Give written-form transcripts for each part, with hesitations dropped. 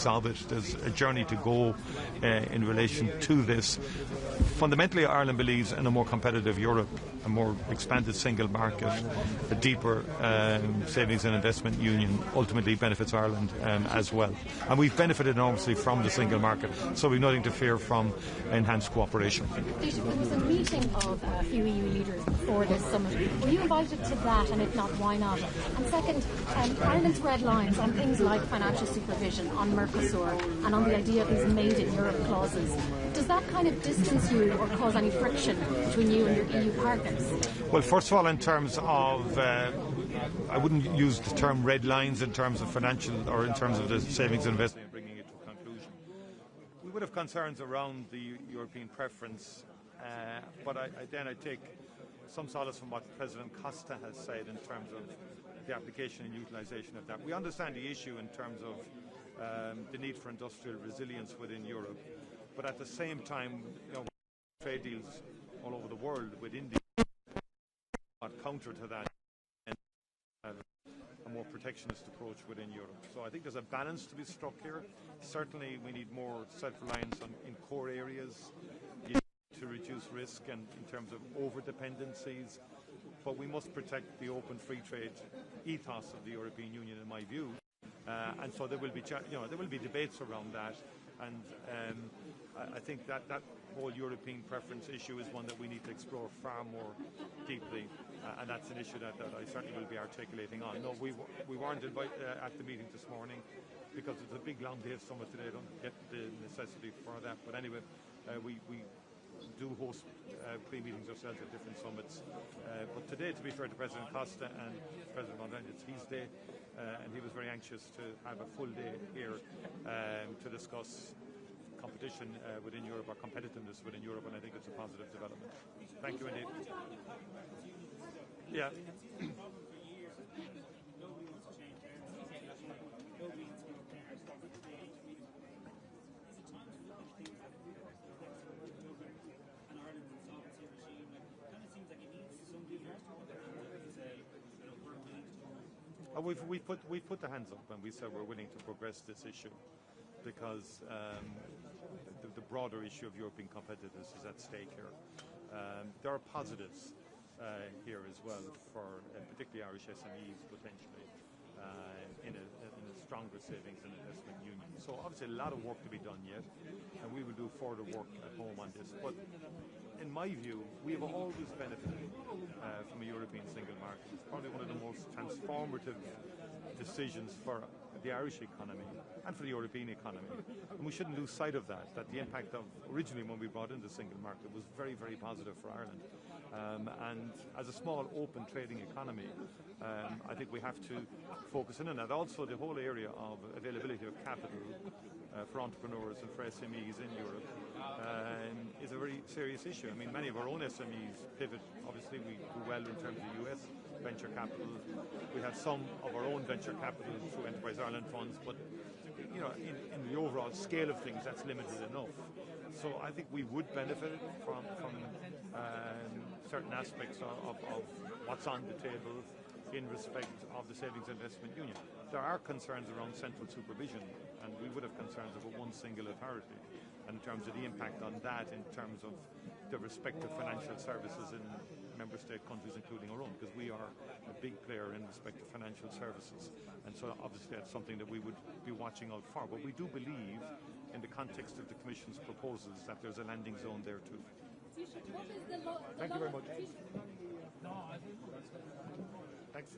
aspects of it. There's a journey to go in relation to this. Fundamentally, Ireland believes in a more competitive Europe, a more expanded single market, a deeper savings and investment union ultimately benefits Ireland as well. And we've benefited enormously from the single market, so we've nothing to fear from enhanced cooperation. There was a meeting of a few EU leaders before this summit. Were you invited to that, and if not, why not? And second, Ireland's red lines on things like financial supervision, on Mercosur, and on the idea of these made-in-Europe clauses. Does that kind of distance you or cause any friction between you and your EU partners? Well, first of all, in terms of, I wouldn't use the term red lines in terms of financial or in terms of the savings and investment and bringing it to a conclusion. We would have concerns around the European preference, but I take some solace from what President Costa has said in terms of the application and utilisation of that. We understand the issue in terms of the need for industrial resilience within Europe, but at the same time, trade deals all over the world with India counter to that and a more protectionist approach within Europe. So I think there's a balance to be struck here. Certainly we need more self-reliance in core areas to reduce risk and in terms of over-dependencies, but we must protect the open free trade ethos of the European Union, in my view. And so there will be, there will be debates around that, and I think that whole European preference issue is one that we need to explore far more deeply, and that's an issue that I certainly will be articulating on. No, we weren't invited at the meeting this morning because it's a big long day of summit today. I don't get the necessity for that, but anyway, we do host pre-meetings ourselves at different summits. But today, to be fair to President Costa and President Von der Leyen, it's his day, and he was very anxious to have a full day here to discuss competition within Europe, or competitiveness within Europe, and I think it's a positive development. Thank you indeed. Yeah. We put the hands up when we said we're willing to progress this issue, because the broader issue of European competitiveness is at stake here. There are positives here as well for particularly Irish SMEs potentially in a stronger savings and investment union. So obviously a lot of work to be done yet, and we will do further work at home on this. But in my view, we have always benefited from a European single market. It's probably one of the most transformative decisions for the Irish economy and for the European economy. And we shouldn't lose sight of that the impact of originally when we brought in the single market was very, very positive for Ireland. And as a small open trading economy, I think we have to focus in on that. Also the whole area of availability of capital for entrepreneurs and for SMEs in Europe is a very serious issue. I mean, many of our own SMEs pivot. Obviously, we do well in terms of US venture capital. We have some of our own venture capital through Enterprise Ireland funds, but in the overall scale of things, that's limited enough. So I think we would benefit from certain aspects of what's on the table in respect of the Savings Investment Union. There are concerns around central supervision, and we would have concerns about one single authority, and in terms of the impact on that, in terms of the respective financial services in member state countries, including our own, because we are a big player in respect to financial services. And so obviously that's something that we would be watching out for. But we do believe, in the context of the Commission's proposals, that there's a landing zone there too. Thank you very much. Thanks.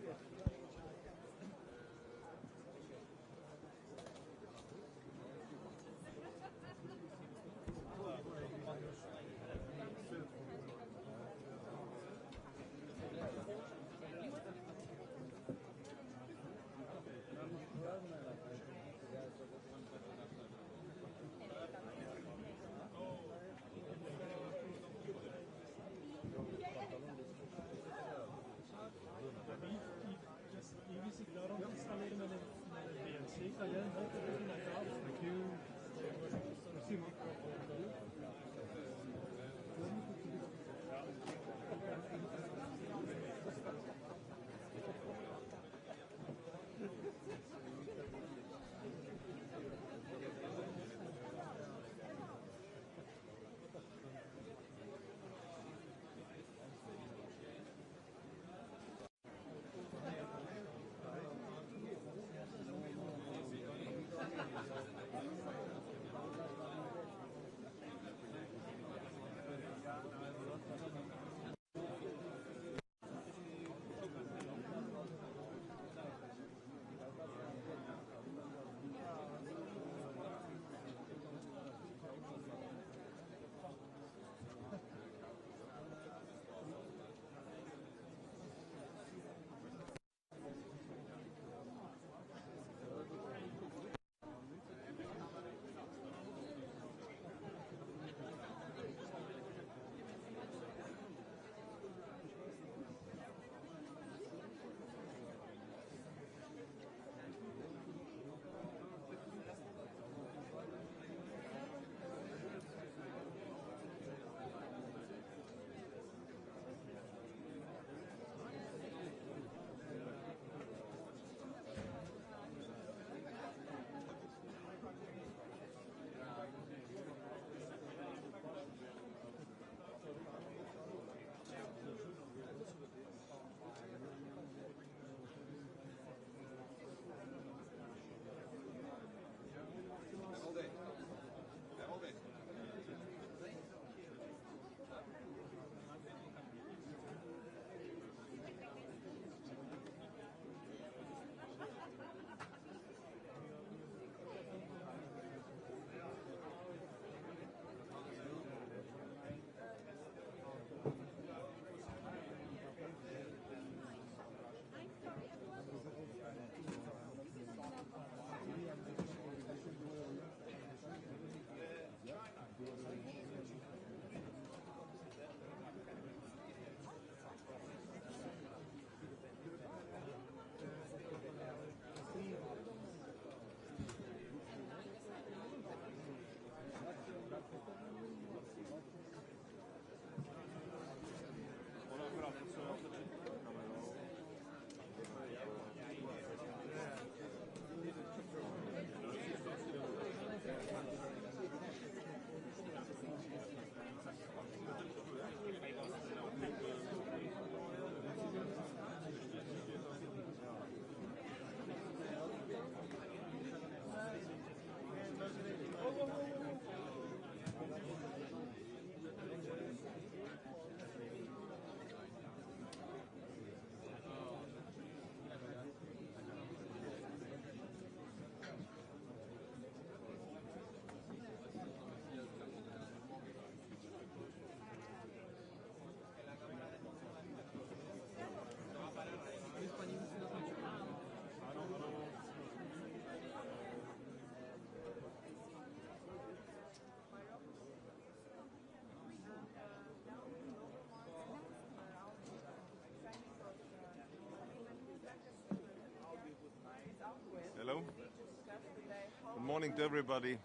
morning to everybody.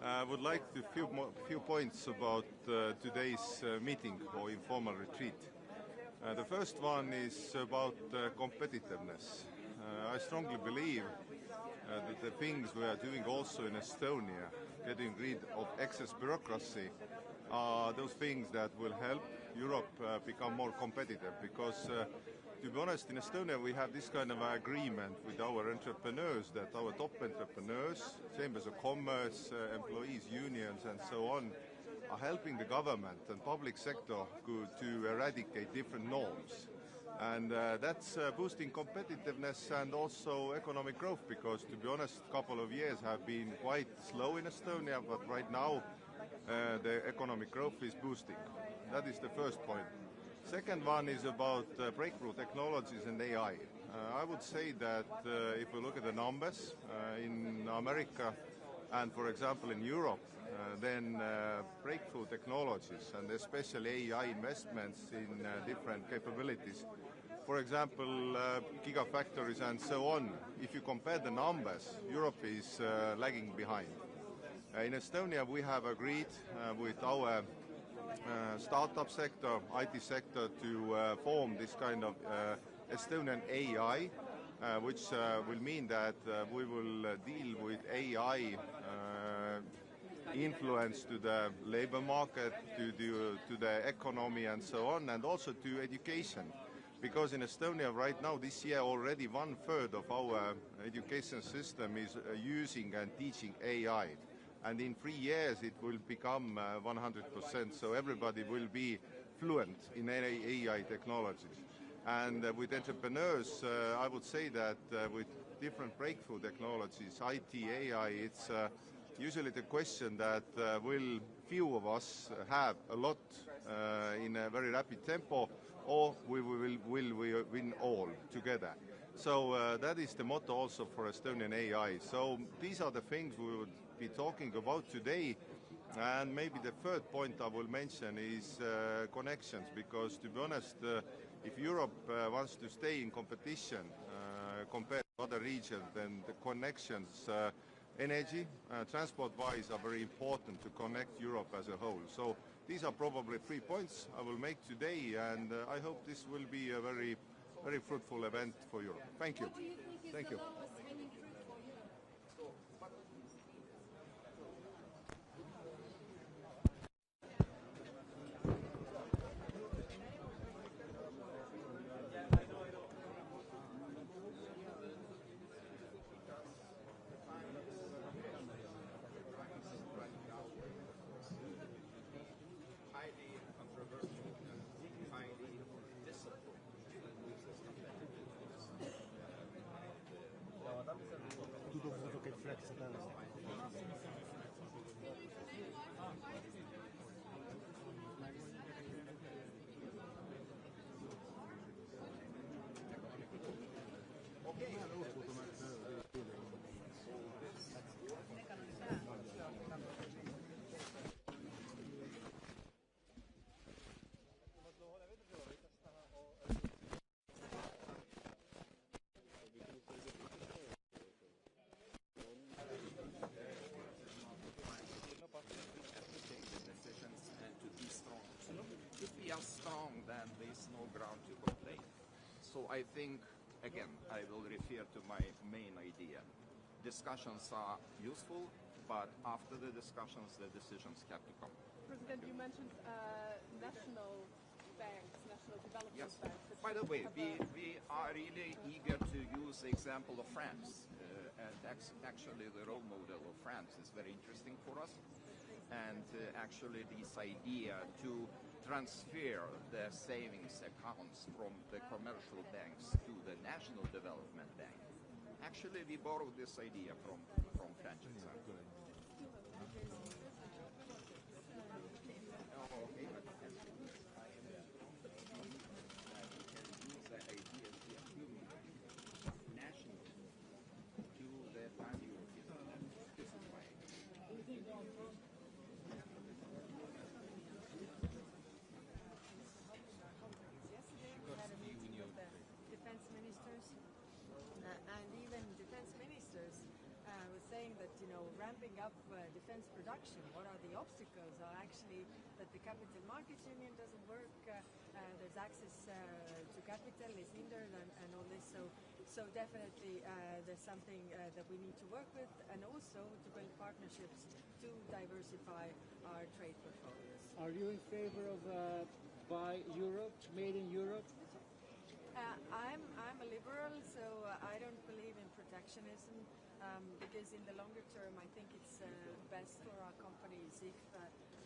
I would like to few points about today's meeting or informal retreat. The first one is about competitiveness. I strongly believe that the things we are doing also in Estonia, getting rid of excess bureaucracy, are those things that will help Europe become more competitive, because to be honest, in Estonia we have this kind of agreement with our entrepreneurs that our top entrepreneurs, chambers of commerce, employees, unions and so on, are helping the government and public sector to eradicate different norms. And that's boosting competitiveness and also economic growth, because to be honest, a couple of years have been quite slow in Estonia, but right now the economic growth is boosting. That is the first point. Second one is about breakthrough technologies and AI. I would say that if we look at the numbers in America and, for example, in Europe, then breakthrough technologies and especially AI investments in different capabilities, for example, gigafactories and so on, if you compare the numbers, Europe is lagging behind. In Estonia, we have agreed with our startup sector, IT sector, to form this kind of Estonian AI, which will mean that we will deal with AI influence to the labor market, to the economy and so on, and also to education. Because in Estonia right now, this year, already 1/3 of our education system is using and teaching AI. And in 3 years it will become 100%, so everybody will be fluent in AI technologies. And with entrepreneurs, I would say that with different breakthrough technologies, IT, AI, it's usually the question that will few of us have a lot in a very rapid tempo, or will we win all together? So that is the motto also for Estonian AI. So these are the things we would be talking about today. And maybe the third point I will mention is connections, because to be honest, if Europe wants to stay in competition compared to other regions, then the connections, energy, transport-wise, are very important to connect Europe as a whole. So these are probably 3 points I will make today, and I hope this will be a very fruitful event for Europe. Thank you. Thank you. Strong, then there is no ground to complain. So I think, again, I will refer to my main idea. Discussions are useful, but after the discussions, the decisions have to come. President, you mentioned national banks, national development banks. By the way, we are really eager to use the example of France. And actually, the role model of France is very interesting for us. And actually, this idea to transfer the savings accounts from the commercial banks to the National Development Bank. Actually, we borrowed this idea from French. And even defense ministers were saying that, you know, ramping up defense production. What are the obstacles? Are actually that the capital markets union doesn't work, there's access to capital is hindered and all this. So definitely there's something that we need to work with, and also to build partnerships to diversify our trade portfolios. Are you in favor of Buy Europe, Made in Europe? I'm a liberal, so I don't believe in protectionism because in the longer term I think it's best for our companies if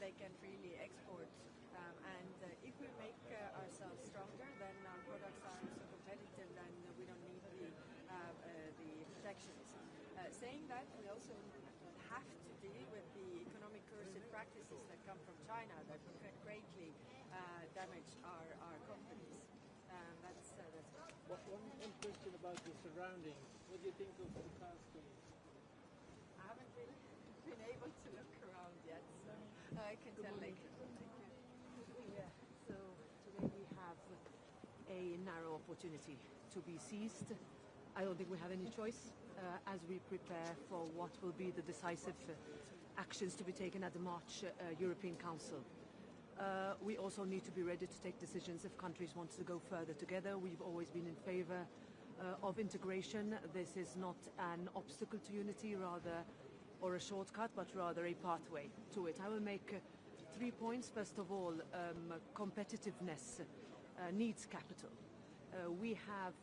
they can freely export, and if we make ourselves stronger, then our products are also competitive, and we don't need the protectionism. Saying that, we also have to deal with the economic coercive practices that come from China that greatly damage our companies. That's one question about the surroundings. What do you think of the castle? I haven't really been able to look around yet, so I can tell later. Thank you. Yeah. So today we have a narrow opportunity to be seized. I don't think we have any choice as we prepare for what will be the decisive actions to be taken at the March European Council. We also need to be ready to take decisions if countries want to go further together. We've always been in favor of integration. This is not an obstacle to unity, or a shortcut, but rather a pathway to it. I will make 3 points. First of all, competitiveness needs capital. We have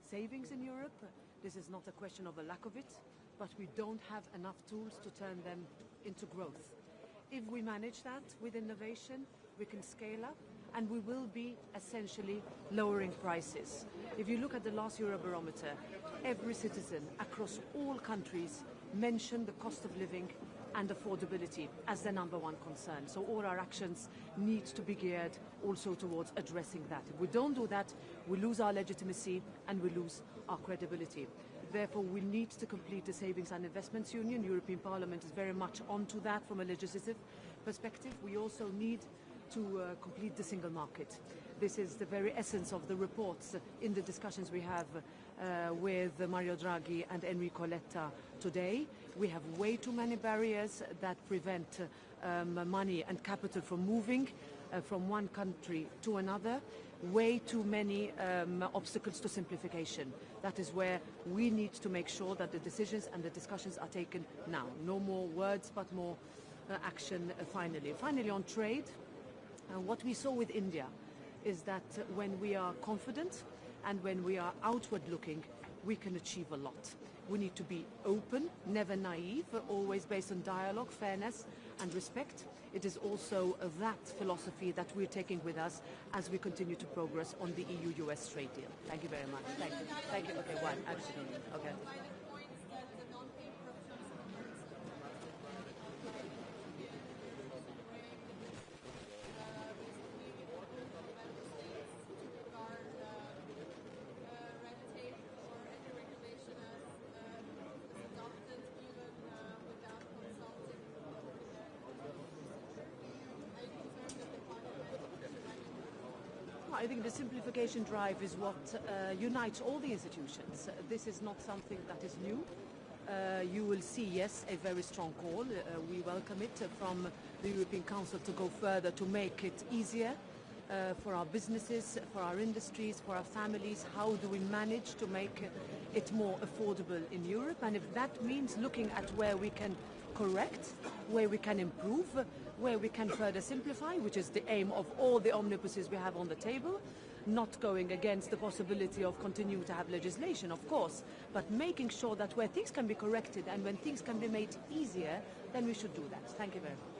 savings in Europe. This is not a question of a lack of it, but we don't have enough tools to turn them into growth. If we manage that with innovation, we can scale up, and we will be essentially lowering prices. If you look at the last Eurobarometer, every citizen across all countries mentioned the cost of living and affordability as their number one concern. So all our actions need to be geared also towards addressing that. If we don't do that, we lose our legitimacy and we lose our credibility. Therefore, we need to complete the Savings and Investments Union. The European Parliament is very much onto that from a legislative perspective. We also need to complete the single market. This is the very essence of the reports in the discussions we have with Mario Draghi and Enrico Letta today. We have way too many barriers that prevent money and capital from moving from one country to another. Way too many obstacles to simplification. That is where we need to make sure that the decisions and the discussions are taken now. No more words, but more action finally. Finally, on trade, what we saw with India is that when we are confident and when we are outward looking, we can achieve a lot. We need to be open, never naive, always based on dialogue, fairness and respect. It is also that philosophy that we're taking with us as we continue to progress on the EU-US trade deal. Thank you very much. Thank you. Thank you. Okay, one, actually. Okay. I think the simplification drive is what unites all the institutions. This is not something that is new. You will see, yes, a very strong call. We welcome it from the European Council to go further, to make it easier for our businesses, for our industries, for our families. How do we manage to make it more affordable in Europe? And if that means looking at where we can correct, where we can improve, where we can further simplify, which is the aim of all the omnibuses we have on the table, not going against the possibility of continuing to have legislation, of course, but making sure that where things can be corrected and when things can be made easier, then we should do that. Thank you very much.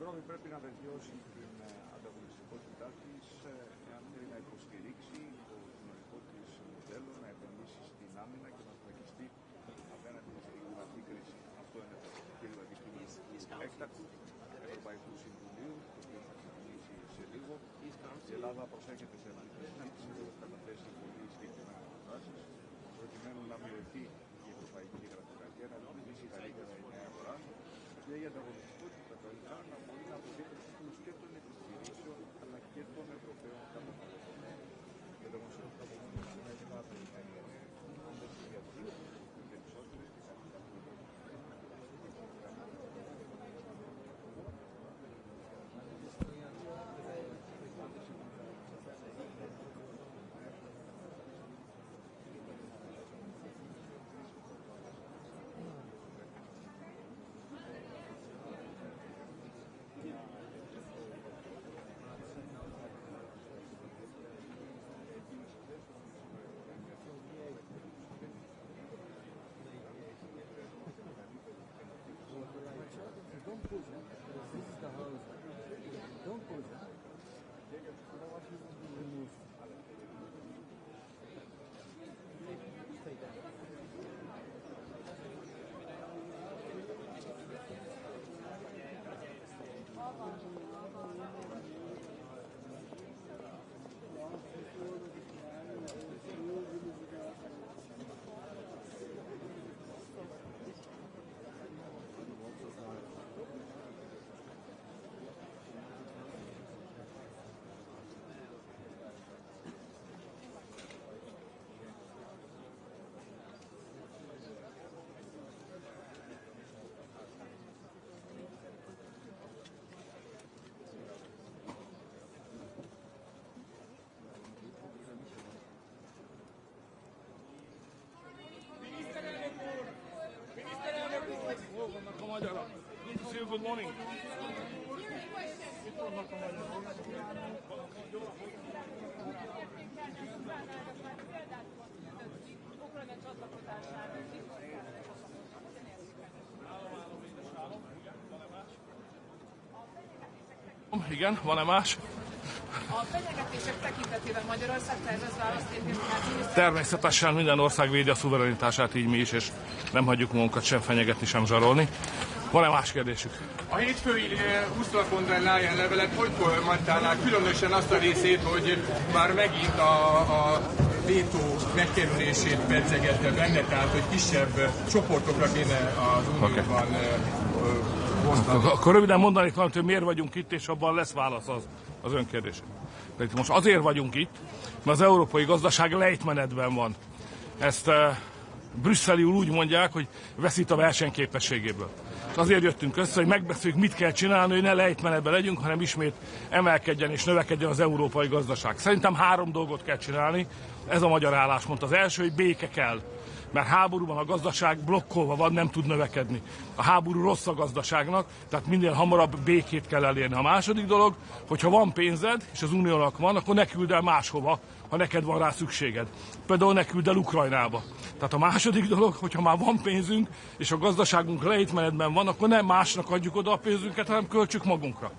Ευρώπη πρέπει να βελτιώσει την ανταγωνιστικότητά της, εάν θέλει να υποστηρίξει το κοινωνικό της μοντέλο, να επενδύσει στην άμυνα και να θωρακιστεί απέναντι στην κλιματική κρίση. Αυτό είναι το κύριο αντικείμενο του έκτακτου Ευρωπαϊκού Συμβουλίου, το οποίο θα ξεκινήσει σε λίγο. Η Ελλάδα προσέχεται σε αυτή τη συζήτηση και θα καταθέσει πολύ συγκεκριμένες προτάσεις, προκειμένου να μειωθεί η ευρωπαϊκή γραφειοκρατία, να λειτουργήσει καλύτερα η νέα αγορά και η ανταγωνιστικότητα τελικά να μπορεί να αποδείξει τους και των επιχειρήσεων αλλά και των Ευρωπαίων καταναλωτών. Η ανταγωνιστικότητα από μόνη της είναι ένα περιμένει όντως για δύο περισσότερες και καλύτερα. Good morning. Igen, van-e más? A fenyegetések tekintetében Magyarország tervez választ lépni? Természetesen minden ország védi a szuverenitását, így mi is, és nem hagyjuk magunkat sem fenyegetni, sem zsarolni. Van-e más kérdésük? A hétfői Ursula von der Leyen levelet hogy kommentálnál, különösen azt a részét, hogy már megint a vétó megkerülését pedzegette benne, tehát hogy kisebb csoportokra kéne az Unióban bontani. Akkor röviden mondanék valamit, hogy miért vagyunk itt, és abban lesz válasz az önkérdésre. Most azért vagyunk itt, mert az európai gazdaság lejtmenetben van. Ezt brüsszeliül úgy mondják, hogy veszít a versenyképességéből. És azért jöttünk össze, hogy megbeszéljük, mit kell csinálni, hogy ne lejtmenetben legyünk, hanem ismét emelkedjen és növekedjen az európai gazdaság. Szerintem 3 dolgot kell csinálni, ez a magyar álláspont. Az első, hogy béke kell, mert háborúban a gazdaság blokkolva van, nem tud növekedni. A háború rossz a gazdaságnak, tehát minél hamarabb békét kell elérni. A második dolog, hogyha van pénzed, és az uniónak van, akkor ne küld el máshova, ha neked van rá szükséged. Például ne küld el Ukrajnába. Tehát a második dolog, hogyha már van pénzünk, és a gazdaságunk lejtmenetben van, akkor nem másnak adjuk oda a pénzünket, hanem költsük magunkra.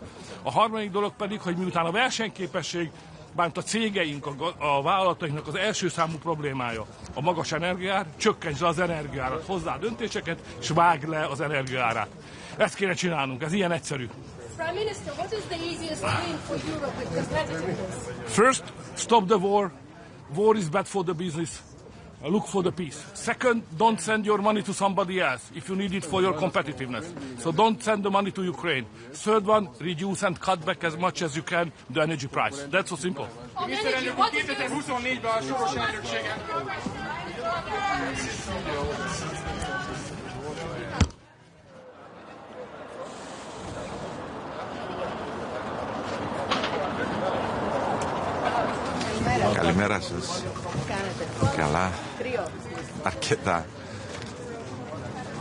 A harmadik dolog pedig, hogy miután a versenyképesség, bánt a cégeink, a vállalatainknak az első számú problémája a magas energiaár, csökkentse az energiaárat, hozzá döntéseket, és vágd le az energiaárát. Ezt kéne csinálnunk, ez ilyen egyszerű. Prime Minister, what is the easiest thing for Europe with competitiveness? First, stop the war. War is bad for the business. Look for the peace. Second, don't send your money to somebody else if you need it for your competitiveness. So don't send the money to Ukraine. Third one, reduce and cut back as much as you can the energy price. That's so simple. Miniszterelnök úr, 2024-ben a soros elnökségen. Καλημέρα σας. Καλά. Αρκετά.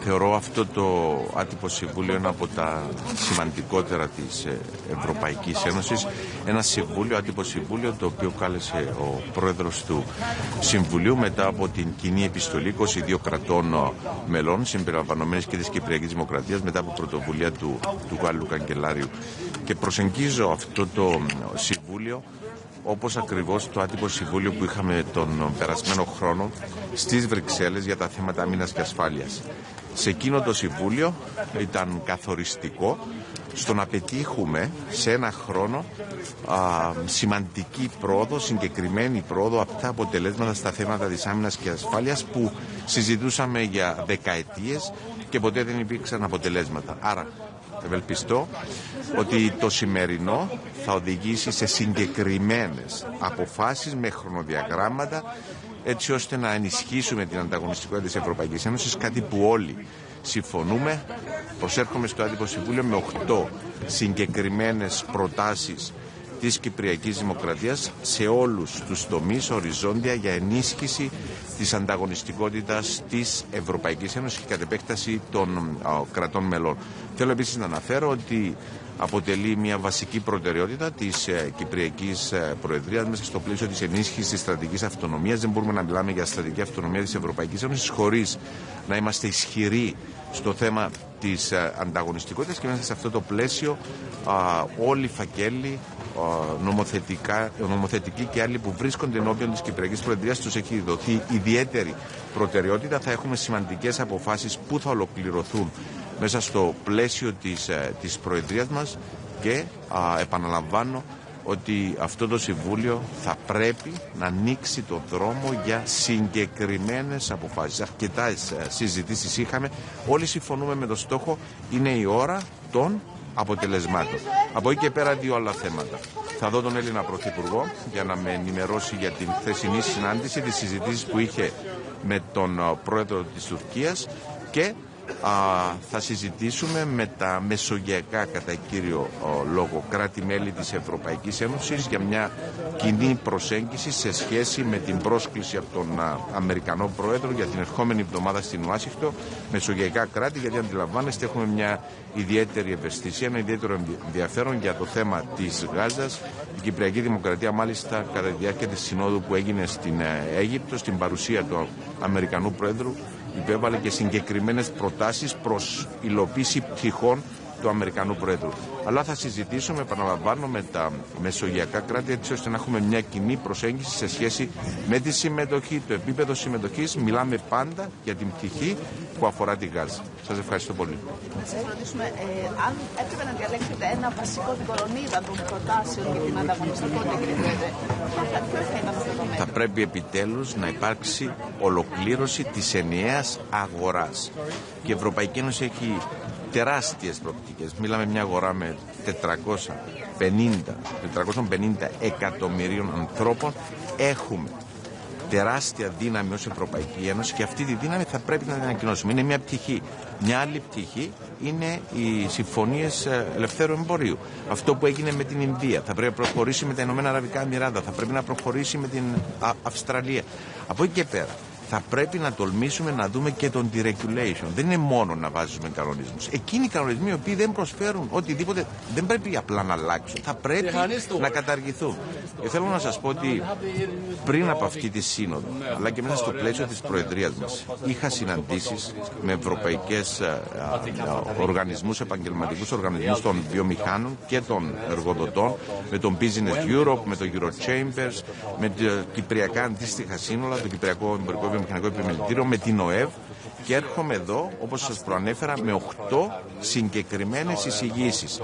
Θεωρώ αυτό το άτυπο συμβούλιο ένα από τα σημαντικότερα της Ευρωπαϊκής Ένωσης. Ένα συμβούλιο, άτυπο συμβούλιο, το οποίο κάλεσε ο πρόεδρος του Συμβουλίου μετά από την κοινή επιστολή 22 κρατών μελών, συμπεριλαμβανομένης και της Κυπριακής Δημοκρατίας, μετά από πρωτοβουλία του Γάλλου Καγκελάριου. Και προσεγγίζω αυτό το συμβούλιο όπως ακριβώς το άτυπο συμβούλιο που είχαμε τον περασμένο χρόνο στις Βρυξέλλες για τα θέματα άμυνας και ασφάλειας. Σε εκείνο το συμβούλιο ήταν καθοριστικό στο να πετύχουμε σε ένα χρόνο σημαντική πρόοδο, συγκεκριμένη πρόοδο, απτά αποτελέσματα στα θέματα της άμυνας και ασφάλειας που συζητούσαμε για δεκαετίες και ποτέ δεν υπήρξαν αποτελέσματα. Άρα ευελπιστώ ότι το σημερινό θα οδηγήσει σε συγκεκριμένες αποφάσεις με χρονοδιαγράμματα, έτσι ώστε να ενισχύσουμε την ανταγωνιστικότητα της Ευρωπαϊκής Ένωσης, κάτι που όλοι συμφωνούμε. Προσέρχομαι στο άτυπο συμβούλιο με 8 συγκεκριμένες προτάσεις της Κυπριακής Δημοκρατίας σε όλους τους τομείς οριζόντια για ενίσχυση της ανταγωνιστικότητας της Ευρωπαϊκής Ένωσης και κατ' επέκταση των κρατών μελών. Θέλω επίσης να αναφέρω ότι αποτελεί μια βασική προτεραιότητα της Κυπριακής Προεδρίας μέσα στο πλαίσιο της ενίσχυσης της στρατηγικής αυτονομίας. Δεν μπορούμε να μιλάμε για στρατηγική αυτονομία της Ευρωπαϊκής Ένωσης χωρίς να είμαστε ισχυροί στο θέμα της ανταγωνιστικότητας, και μέσα σε αυτό το πλαίσιο όλοι οι φακέλοι νομοθετικοί και άλλοι που βρίσκονται ενώπιον της Κυπριακής Προεδρίας τους έχει δοθεί ιδιαίτερη προτεραιότητα. Θα έχουμε σημαντικές αποφάσεις που θα ολοκληρωθούν μέσα στο πλαίσιο της Προεδρίας μας και επαναλαμβάνω ότι αυτό το Συμβούλιο θα πρέπει να ανοίξει το δρόμο για συγκεκριμένες αποφάσεις. Αρκετές συζητήσεις είχαμε, όλοι συμφωνούμε με το στόχο, είναι η ώρα των αποτελεσμάτων. Από εκεί και πέρα 2 άλλα θέματα. Θα δω τον Έλληνα Πρωθυπουργό για να με ενημερώσει για την χθεσινή συνάντηση, τις συζητήσεις που είχε με τον πρόεδρο της Τουρκίας και θα συζητήσουμε με τα μεσογειακά κατά κύριο λόγο κράτη-μέλη της Ευρωπαϊκής Ένωσης για μια κοινή προσέγγιση σε σχέση με την πρόσκληση από τον Αμερικανό Πρόεδρο για την ερχόμενη εβδομάδα στην Ουάσιγκτο. Μεσογειακά κράτη, γιατί αντιλαμβάνεστε έχουμε μια ιδιαίτερη ευαισθησία, ένα ιδιαίτερο ενδιαφέρον για το θέμα της Γάζας. Η Κυπριακή Δημοκρατία μάλιστα κατά τη διάρκεια της συνόδου που έγινε στην Αίγυπτο, στην παρουσία του Αμερικανού Πρόεδρου, υπέβαλε και συγκεκριμένες προτάσεις προς υλοποίηση πτυχών του Αμερικανού Πρόεδρου. Αλλά θα συζητήσουμε, επαναλαμβάνω, με τα μεσογειακά κράτη, έτσι ώστε να έχουμε μια κοινή προσέγγιση σε σχέση με τη συμμετοχή, το επίπεδο συμμετοχής. Μιλάμε πάντα για την πτυχή που αφορά τη Γάζα. Σας ευχαριστώ πολύ. Να σας ρωτήσουμε, αν έπρεπε να διαλέξετε ένα βασικό κορονίδα των προτάσεων για την ανταγωνιστικότητα, κύριε Πρόεδρε, ποιο θα ήταν αυτό το μέτρο? Θα πρέπει επιτέλους να υπάρξει ολοκλήρωση της ενιαίας αγοράς. Και η Ευρωπαϊκή Ένωση έχει τεράστιες προοπτικές. Μιλάμε μια αγορά με 450 εκατομμυρίων ανθρώπων. Έχουμε τεράστια δύναμη ως Ευρωπαϊκή Ένωση και αυτή τη δύναμη θα πρέπει να την ανακοινώσουμε. Είναι μια πτυχή. Μια άλλη πτυχή είναι οι συμφωνίες ελευθέρου εμπορίου. Αυτό που έγινε με την Ινδία. Θα πρέπει να προχωρήσει με τα Ηνωμένα Αραβικά Εμιράτα. Θα πρέπει να προχωρήσει με την Αυστραλία. Από εκεί και πέρα θα πρέπει να τολμήσουμε να δούμε και τον deregulation. Δεν είναι μόνο να βάζουμε κανονισμούς. Εκείνοι οι κανονισμοί οι οποίοι δεν προσφέρουν οτιδήποτε δεν πρέπει απλά να αλλάξουν. Θα πρέπει να καταργηθούν. Και θέλω να σας πω ότι πριν από αυτή τη σύνοδο, αλλά και μέσα στο πλαίσιο της Προεδρίας μας, είχα συναντήσεις με ευρωπαϊκές οργανισμούς, επαγγελματικούς οργανισμούς των βιομηχάνων και των εργοδοτών, με τον Business Europe, με το Eurochambers, με τα κυπριακά αντίστοιχα σύνολα, το Κυπριακό Εμπορικό Βιομηχανικό Επιμελητήριο, με την ΟΕΒ, και έρχομαι εδώ, όπως σας προανέφερα, με 8 συγκεκριμένες εισηγήσεις.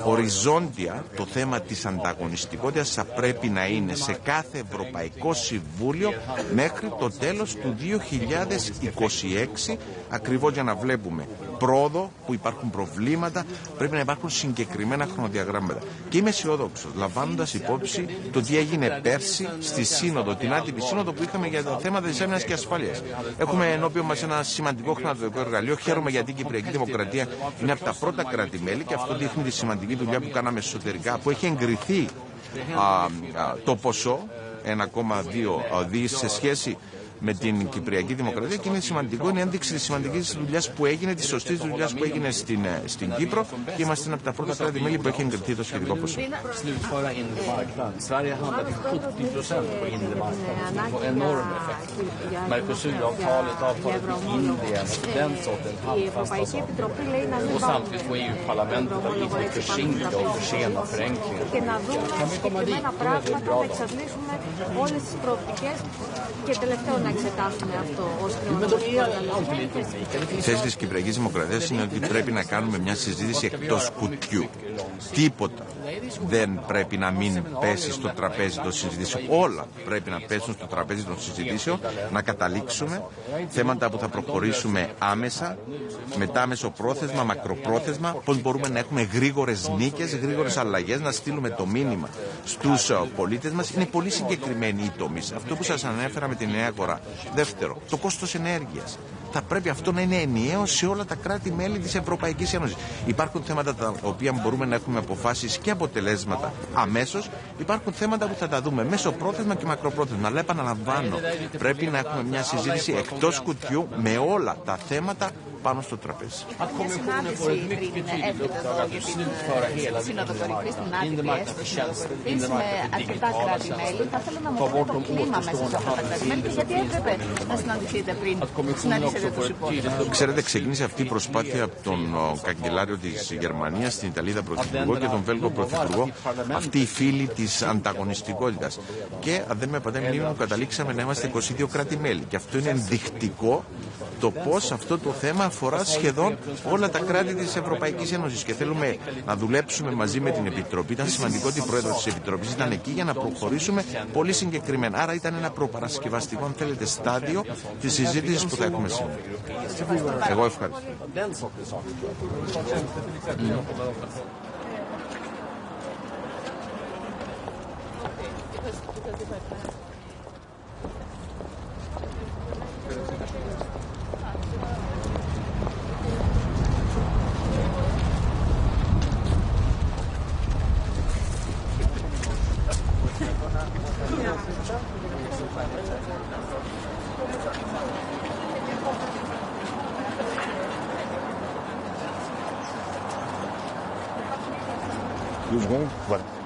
Οριζόντια το θέμα της ανταγωνιστικότητας θα πρέπει να είναι σε κάθε Ευρωπαϊκό Συμβούλιο μέχρι το τέλος του 2026, ακριβώς για να βλέπουμε πρόοδο, που υπάρχουν προβλήματα, πρέπει να υπάρχουν συγκεκριμένα χρονοδιαγράμματα. Και είμαι αισιόδοξος, λαμβάνοντας υπόψη το τι έγινε πέρσι στη Σύνοδο, την άτυπη Σύνοδο που είχαμε για τα θέματα της άμυνας και ασφάλειας. Έχουμε ενώπιον μας ένα σημαντικό χρηματοδοτικό εργαλείο. Χαίρομαι γιατί η Κυπριακή Δημοκρατία είναι από τα πρώτα κράτη-μέλη και αυτό δείχνει τη σημαντική δουλειά που κάναμε εσωτερικά, που έχει εγκριθεί το ποσό 1,2 δις σε σχέση με την Κυπριακή Δημοκρατία και είναι σημαντικό, είναι ένδειξη της σημαντικής δουλειάς που έγινε, της σωστής δουλειάς που έγινε στην Κύπρο και είμαστε ένα από τα πρώτα κράτη-μέλη που έχει εγκριθεί το σχετικό ποσό. Mercosuravtalet, avtalet med Indien, den sortens handfasta saker. Och samtidigt får EU-parlamentet att inte försinka och försena förenklingen. Kan vi komma dit, då är det bra. Η θέση της Κυπριακής Δημοκρατίας είναι ότι πρέπει να κάνουμε μια συζήτηση εκτός κουτιού. Τίποτα δεν πρέπει να μην πέσει στο τραπέζι των συζητήσεων. Όλα πρέπει να πέσουν στο τραπέζι των συζητήσεων, να καταλήξουμε θέματα που θα προχωρήσουμε άμεσα, μετά μεσοπρόθεσμα, μακροπρόθεσμα, πώς μπορούμε να έχουμε γρήγορες νίκες, γρήγορες αλλαγές, να στείλουμε το μήνυμα στους πολίτες μας. Είναι πολύ συγκεκριμένοι οι τομείς. Αυτό που σας ανέφερα με την νέα αγορά. Δεύτερο, το κόστος ενέργειας. Θα πρέπει αυτό να είναι ενιαίο σε όλα τα κράτη-μέλη της Ευρωπαϊκής Ένωσης. Υπάρχουν θέματα τα οποία μπορούμε να έχουμε αποφάσεις και αποτελέσματα αμέσως. Υπάρχουν θέματα που θα τα δούμε μέσοπρόθεσμα και μακροπρόθεσμα. Αλλά επαναλαμβάνω, πρέπει να έχουμε μια συζήτηση εκτός κουτιού με όλα τα θέματα πάνω στο τραπέζι. Ξέρετε, ξεκίνησε αυτή η προσπάθεια από τον καγκελάριο της Γερμανίας, την Ιταλίδα Πρωθυπουργό και τον Βέλγο Πρωθυπουργό, αυτή η φίλη της ανταγωνιστικότητας. Και αν δεν με πατάει μνήμη μου, καταλήξαμε να είμαστε 22 κράτη-μέλη. Και αυτό είναι ενδεικτικό το πώς αυτό το θέμα αφορά σχεδόν όλα τα κράτη της Ευρωπαϊκής Ένωσης. Και θέλουμε να δουλέψουμε μαζί με την Επιτροπή. Ήταν σημαντικό ότι η πρόεδρος της Επιτροπής ήταν εκεί για να προχωρήσουμε πολύ συγκεκριμένα. Άρα ήταν ένα προπαρασκευαστικό, αν θέλετε, στάδιο της συζήτησης που θα έχουμε σήμερα. Εγώ ευχαριστώ. Voilà.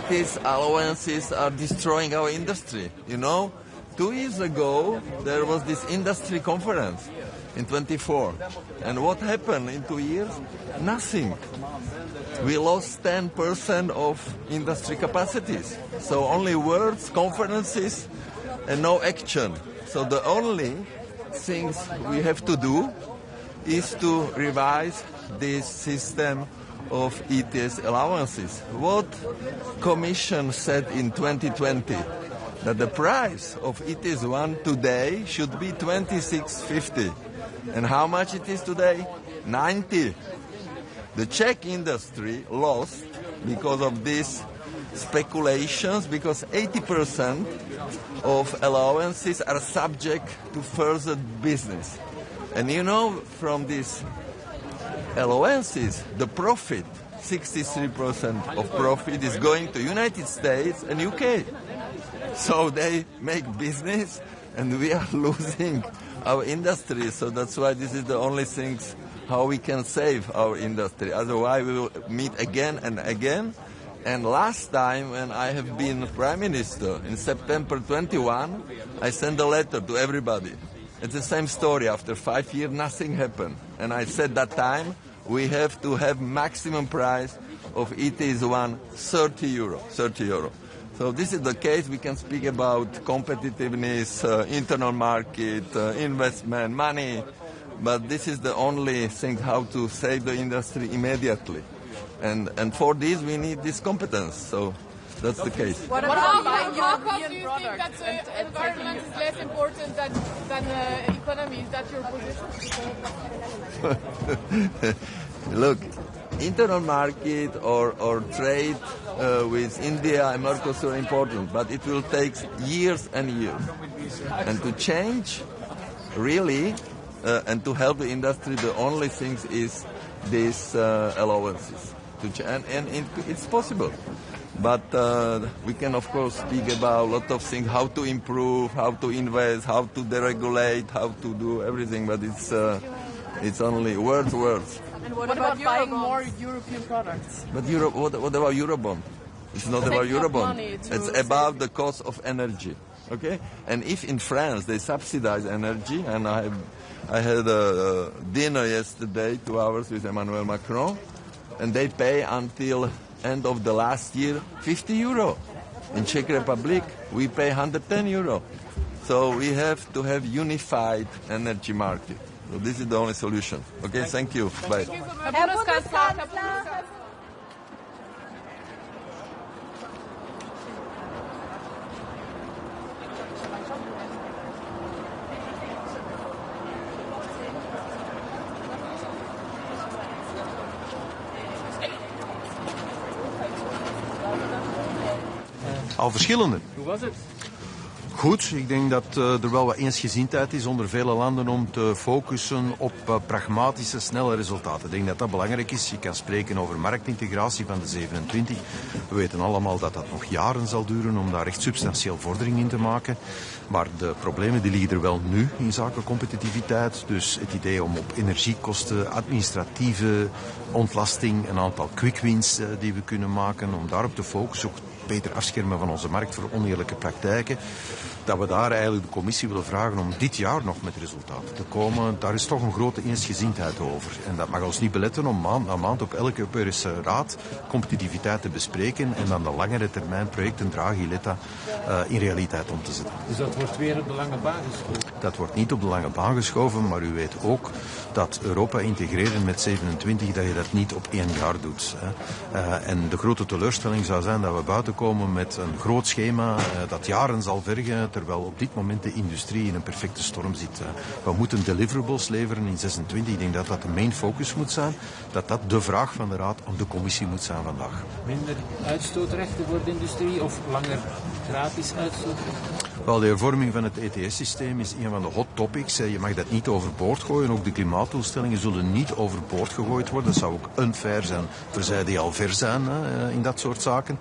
ETS allowances are destroying our industry. You know, 2 years ago there was this industry conference in 24, and what happened in 2 years? Nothing. We lost 10% of industry capacities. So only words, conferences, and no action. So the only things we have to do is to revise this system of ETS allowances. What Commission said in 2020, that the price of ETS 1 today should be 26.50. And how much it is today? 90. The Czech industry lost because of these speculations, because 80% of allowances are subject to further business. And you know, from these allowances, the profit, 63% of profit is going to United States and UK. So they make business and we are losing our industry. So that's why this is the only thing how we can save our industry. Otherwise we will meet again and again. And last time when I have been Prime Minister, in September 21, I sent a letter to everybody. It's the same story. After 5 years, nothing happened. And I said that time, we have to have maximum price of ETS 1, 30 euro. So this is the case. We can speak about competitiveness, internal market, investment, money. But this is the only thing how to save the industry immediately. And for this, we need this competence. So that's the case. How come do you think that the environment is less important than economy? Is that your position? Look, internal market or trade with India and Mercosur are important, but it will take years and years. And to change, really, and to help the industry, the only thing is these allowances. And it's possible. But we can, of course, speak about a lot of things, how to improve, how to invest, how to deregulate, how to do everything. But it's only words. And what about buying more European products? But what about Eurobond? It's not about Eurobond. It's about the cost of energy. Okay? And if in France they subsidize energy, and I had a dinner yesterday, 2 hours with Emmanuel Macron, and they pay until end of the last year 50 euro. In Czech Republic, we pay 110 euro. So we have to have unified energy market. So this is the only solution. Okay, thank you. Bye. Al verschillende. Hoe was het? Goed, ik denk dat er wel wat eensgezindheid is onder vele landen om te focussen op pragmatische, snelle resultaten. Ik denk dat dat belangrijk is. Je kan spreken over marktintegratie van de 27. We weten allemaal dat dat nog jaren zal duren om daar echt substantieel vordering in te maken. Maar de problemen die liggen er wel nu in zaken competitiviteit. Dus het idee om op energiekosten, administratieve ontlasting, een aantal quick wins die we kunnen maken, om daarop te focussen, ook beter afschermen van onze markt voor oneerlijke praktijken. Dat we daar eigenlijk de commissie willen vragen om dit jaar nog met resultaten te komen. Daar is toch een grote eensgezindheid over. En dat mag ons niet beletten om maand na maand op elke Europese raad competitiviteit te bespreken en dan de langere termijn projecten Draghi-Letta in realiteit om te zetten. Dus dat wordt weer op de lange baan geschoven? Dat wordt niet op de lange baan geschoven, maar u weet ook dat Europa integreren met 27, dat je dat niet op 1 jaar doet. En de grote teleurstelling zou zijn dat we buiten komen met een groot schema dat jaren zal vergen, terwijl op dit moment de industrie in een perfecte storm zit. We moeten deliverables leveren in 26. Ik denk dat dat de main focus moet zijn. Dat dat de vraag van de Raad aan de Commissie moet zijn vandaag. Minder uitstootrechten voor de industrie of langer gratis uitstootrechten? Wel, de hervorming van het ETS-systeem is een van de hot topics. Je mag dat niet overboord gooien. Ook de klimaatdoelstellingen zullen niet overboord gegooid worden. Dat zou ook unfair zijn voor zij die al ver zijn in dat soort zaken.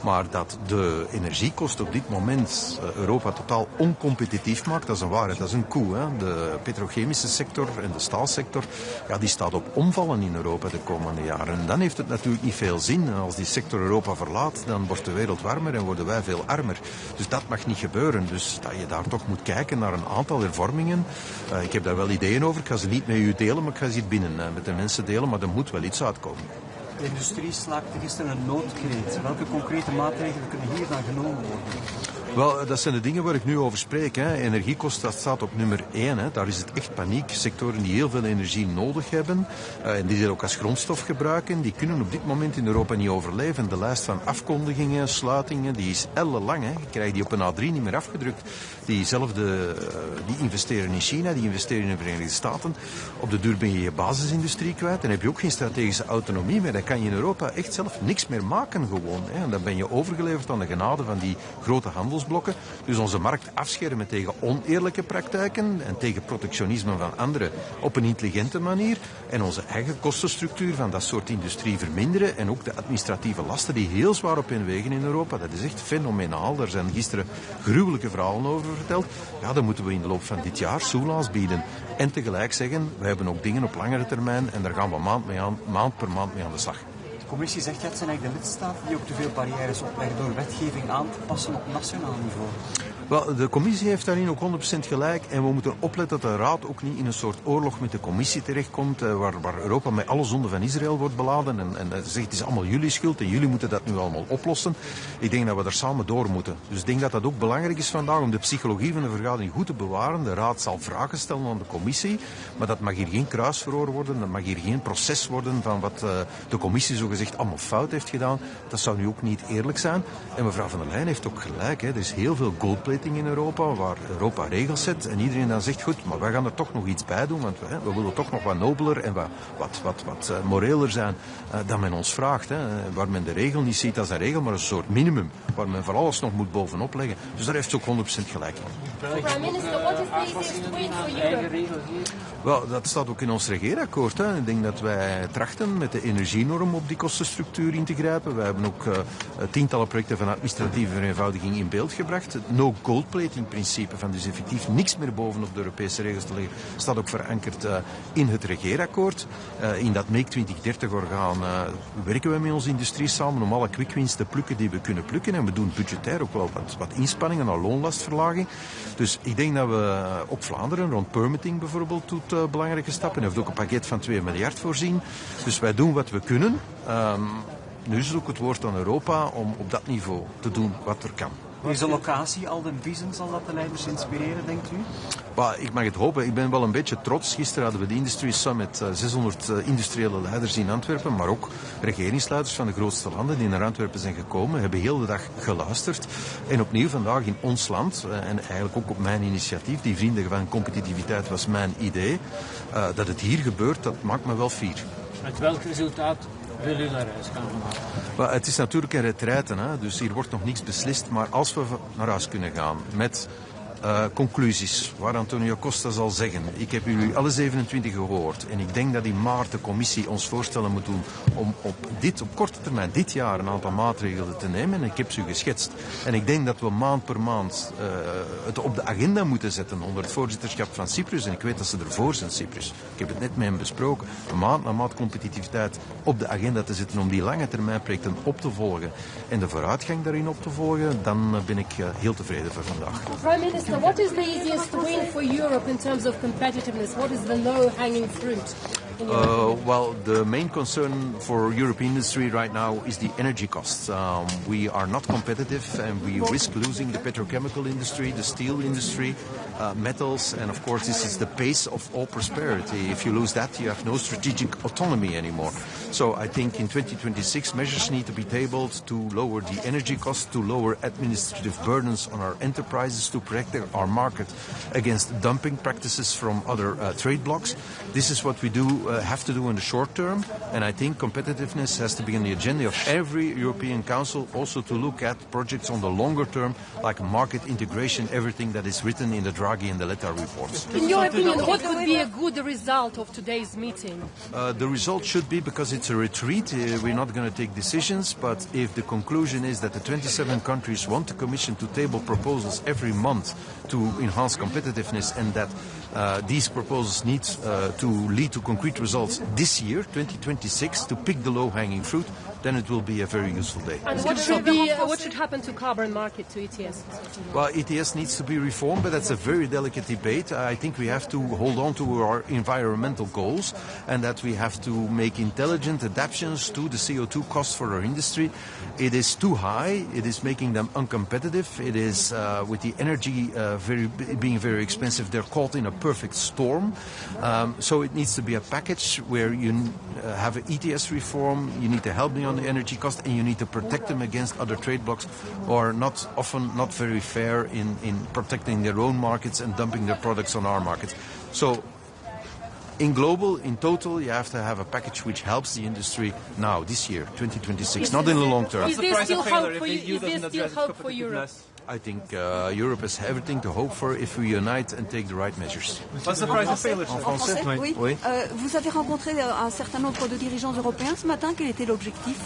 Maar dat de energiekost op dit moment Europa totaal oncompetitief maakt, dat is een waarheid. Dat is een koe. De petrochemische sector en de staalsector, ja, die staat op omvallen in Europa de komende jaren. En dan heeft het natuurlijk niet veel zin. Als die sector Europa verlaat, dan wordt de wereld warmer en worden wij veel armer. Dus dat mag niet gebeuren. Dus dat je daar toch moet kijken naar een aantal hervormingen. Ik heb daar wel ideeën over. Ik ga ze niet met u delen, maar ik ga ze hier binnen met de mensen delen. Maar er moet wel iets uitkomen. De industrie slaakte gisteren een noodkreet. Welke concrete maatregelen kunnen hier dan genomen worden? Wel, dat zijn de dingen waar ik nu over spreek. Energiekosten, dat staat op nummer 1. Daar is het echt paniek. Sectoren die heel veel energie nodig hebben en die dit ook als grondstof gebruiken, die kunnen op dit moment in Europa niet overleven. De lijst van afkondigingen, sluitingen, die is ellenlang. Je krijgt die op een A3 niet meer afgedrukt. Die investeren in China, die investeren in de Verenigde Staten. Op de duur ben je je basisindustrie kwijt. Dan heb je ook geen strategische autonomie meer. Dan kan je in Europa echt zelf niks meer maken gewoon. En dan ben je overgeleverd aan de genade van die grote handelsblokken. Dus onze markt afschermen tegen oneerlijke praktijken en tegen protectionisme van anderen op een intelligente manier. En onze eigen kostenstructuur van dat soort industrie verminderen. En ook de administratieve lasten die heel zwaar op hen wegen in Europa. Dat is echt fenomenaal. Daar zijn gisteren gruwelijke verhalen over verteld. Ja, dan moeten we in de loop van dit jaar soelaas bieden. En tegelijk zeggen, we hebben ook dingen op langere termijn en daar gaan we maand per maand mee aan de slag. De commissie zegt, het zijn eigenlijk de lidstaten die ook te veel barrières opleggen door wetgeving aan te passen op nationaal niveau. Wel, de commissie heeft daarin ook 100% gelijk en we moeten opletten dat de raad ook niet in een soort oorlog met de commissie terechtkomt, waar Europa met alle zonden van Israël wordt beladen en zegt het is allemaal jullie schuld en jullie moeten dat nu allemaal oplossen. Ik denk dat we er samen door moeten. Dus ik denk dat dat ook belangrijk is vandaag om de psychologie van de vergadering goed te bewaren. De raad zal vragen stellen aan de commissie, maar dat mag hier geen kruisverhoor worden, dat mag hier geen proces worden van wat de commissie zogezegd allemaal fout heeft gedaan. Dat zou nu ook niet eerlijk zijn. En mevrouw van der Leyen heeft ook gelijk. Er is heel veel goldplating in Europa, waar Europa regels zet en iedereen dan zegt, goed, maar wij gaan er toch nog iets bij doen, want we willen toch nog wat nobeler en wat moreler zijn dan men ons vraagt. Waar men de regel niet ziet als een regel, maar een soort minimum, waar men voor alles nog moet bovenop leggen. Dus daar heeft ze ook 100% gelijk in. Prime Minister, what is the easiest way for Europe? Wel, dat staat ook in ons regeerakkoord. Ik denk dat wij trachten met de energienorm op die kostenstructuur in te grijpen. Wij hebben ook tientallen projecten van administratieve vereenvoudiging in beeld gebracht. Het no-gold-plating principe van dus effectief niks meer bovenop de Europese regels te leggen, staat ook verankerd in het regeerakkoord. In dat Make 2030-orgaan werken we met onze industrie samen om alle quick wins te plukken die we kunnen plukken. En we doen budgetair ook wel wat inspanningen naar loonlastverlaging. Dus ik denk dat we op Vlaanderen, rond permitting bijvoorbeeld, doet belangrijke stappen. En heeft ook een pakket van 2 miljard voorzien. Dus wij doen wat we kunnen. Nu is het ook het woord aan Europa om op dat niveau te doen wat er kan. Deze locatie, Alden Biesen, zal dat de leiders inspireren, denkt u? Ik mag het hopen. Ik ben wel een beetje trots. Gisteren hadden we de Industry Summit, 600 industriële leiders in Antwerpen, maar ook regeringsleiders van de grootste landen die naar Antwerpen zijn gekomen, hebben heel de dag geluisterd. En opnieuw vandaag in ons land, en eigenlijk ook op mijn initiatief, die vrienden van competitiviteit was mijn idee, dat het hier gebeurt, dat maakt me wel fier. Met welk resultaat wil u naar huis gaan vandaag? Het is natuurlijk een retraite, dus hier wordt nog niks beslist. Maar als we naar huis kunnen gaan met conclusies, waar Antonio Costa zal zeggen, ik heb jullie alle 27 gehoord en ik denk dat in maart de commissie ons voorstellen moet doen om op korte termijn dit jaar een aantal maatregelen te nemen. En ik heb ze geschetst. En ik denk dat we maand per maand het op de agenda moeten zetten onder het voorzitterschap van Cyprus. En ik weet dat ze ervoor zijn, Cyprus. Ik heb het net met hem besproken. Maand na maand competitiviteit op de agenda te zetten om die lange termijn projecten op te volgen en de vooruitgang daarin op te volgen, dan ben ik heel tevreden voor vandaag. Prime Minister, what is the easiest win for Europe in terms of competitiveness? What is the low-hanging fruit? Well, the main concern for European industry right now is the energy costs. We are not competitive and we risk losing the petrochemical industry, the steel industry, metals, and of course this is the base of all prosperity. If you lose that, you have no strategic autonomy anymore. So I think in 2026 measures need to be tabled to lower the energy costs, to lower administrative burdens on our enterprises, to protect our market against dumping practices from other trade blocs. This is what we do have to do in the short term, and I think competitiveness has to be on the agenda of every European Council, also to look at projects on the longer term, like market integration, everything that is written in the Draghi and the Letta reports. In your opinion, what would be a good result of today's meeting? The result should be, because it's a retreat, we're not going to take decisions, but if the conclusion is that the 27 countries want the Commission to table proposals every month to enhance competitiveness, and that these proposals need to lead to concrete results this year, 2026, to pick the low-hanging fruit, then it will be a very useful day. And what should happen to carbon market, to ETS? Well, ETS needs to be reformed, but that's a very delicate debate. I think we have to hold on to our environmental goals, and that we have to make intelligent adaptations to the CO2 cost for our industry. It is too high. It is making them uncompetitive. It is, with the energy being very expensive, they're caught in a perfect storm. So it needs to be a package where you have an ETS reform, you need to help them on the energy cost, and you need to protect them against other trade blocs who are often not very fair in protecting their own markets and dumping their products on our markets. So in total, you have to have a package which helps the industry now, this year, 2026, not in the long term. Is there still hope for Europe? I think Europe has everything to hope for if we unite and take the right measures. What's the price of failure? En français, oui. Vous avez rencontré un certain nombre de dirigeants européens ce matin. Quel était l'objectif?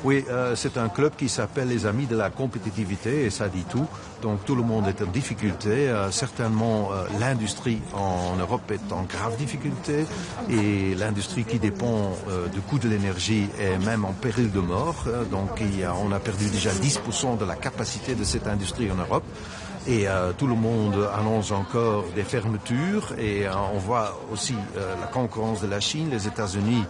Oui, c'est un club qui s'appelle les Amis de la Compétitivité, et ça dit tout. Donc tout le monde est en difficulté. Certainement, l'industrie en Europe est en grave difficulté, et l'industrie qui dépend du coût de l'énergie est même en péril de mort. Donc on a perdu déjà 10% de la capacité de cette industrie en Europe, et tout le monde annonce encore des fermetures, et on voit aussi la concurrence de la Chine, les États-Unis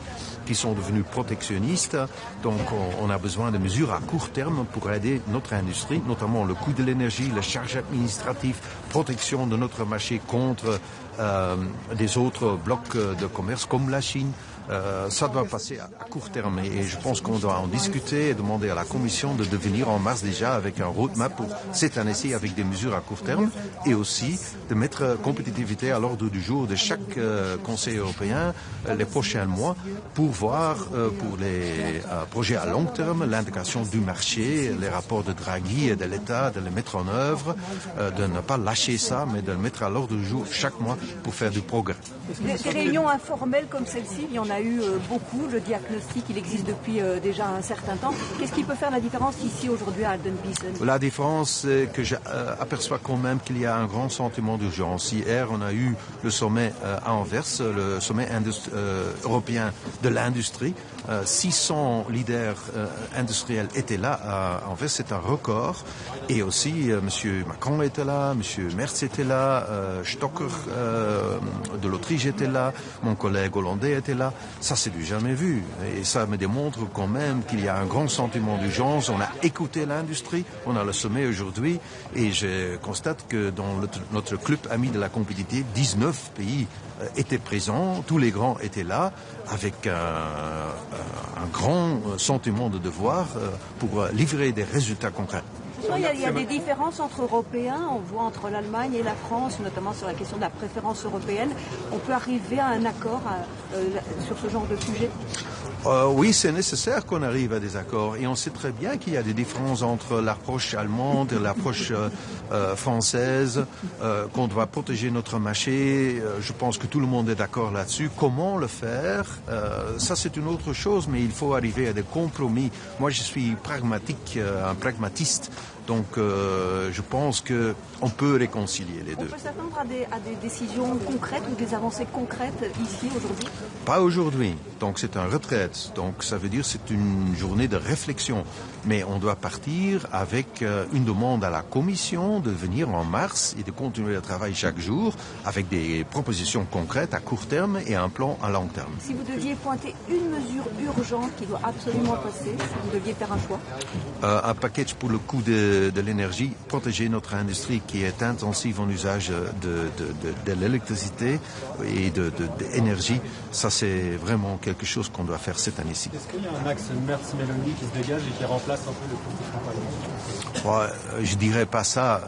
qui sont devenus protectionnistes. Donc on a besoin de mesures à court terme pour aider notre industrie, notamment le coût de l'énergie, les charges administratives, protection de notre marché contre des autres blocs de commerce comme la Chine. Ça doit passer à court terme, et je pense qu'on doit en discuter et demander à la Commission de venir en mars déjà avec un roadmap pour cette année-ci, avec des mesures à court terme, et aussi de mettre compétitivité à l'ordre du jour de chaque Conseil européen les prochains mois, pour voir pour les projets à long terme l'intégration du marché, les rapports de Draghi et de l'État, de les mettre en œuvre, de ne pas lâcher ça, mais de le mettre à l'ordre du jour chaque mois pour faire du progrès. Des réunions informelles comme celle-ci, il y en a eu beaucoup. Le diagnostic, il existe depuis déjà un certain temps. Qu'est-ce qui peut faire la différence ici aujourd'hui à Alden Biesen? La différence, c'est que j'aperçois quand même qu'il y a un grand sentiment d'urgence. Hier, on a eu le sommet à Anvers, le sommet européen de l'industrie. 600 leaders industriels étaient là à Anvers, c'est un record. Et aussi, M. Macron était là, M. Merz était là, Stocker de l'Autriche était là, mon collègue hollandais était là. Ça, c'est du jamais vu. Et ça me démontre quand même qu'il y a un grand sentiment d'urgence. On a écouté l'industrie, on a le sommet aujourd'hui, et je constate que dans notre club ami de la compétitivité, 19 pays étaient présents, tous les grands étaient là, avec un grand sentiment de devoir pour livrer des résultats concrets. Il y a des différences entre Européens, on voit entre l'Allemagne et la France, notamment sur la question de la préférence européenne. On peut arriver à un accord sur ce genre de sujet? Oui, c'est nécessaire qu'on arrive à des accords, et on sait très bien qu'il y a des différences entre l'approche allemande et l'approche française, qu'on doit protéger notre marché. Je pense que tout le monde est d'accord là-dessus. Comment le faire, ça c'est une autre chose, mais il faut arriver à des compromis. Moi, je suis pragmatique, un pragmatiste. Donc je pense qu'on peut réconcilier les deux. On peut s'attendre à des décisions concrètes ou des avancées concrètes ici aujourd'hui? Pas aujourd'hui. Donc c'est un retraite. Donc ça veut dire que c'est une journée de réflexion. Mais on doit partir avec une demande à la Commission de venir en mars et de continuer le travail chaque jour avec des propositions concrètes à court terme et un plan à long terme. Si vous deviez pointer une mesure urgente qui doit absolument passer, si vous deviez faire un choix? Un package pour le coût de de l'énergie, protéger notre industrie qui est intensive en usage de l'électricité et de l'énergie. Ça, c'est vraiment quelque chose qu'on doit faire cette année-ci. Est-ce qu'il y a un axe Merz-Meloni qui se dégage et qui remplace un peu le politique campagne? Je dirais pas ça,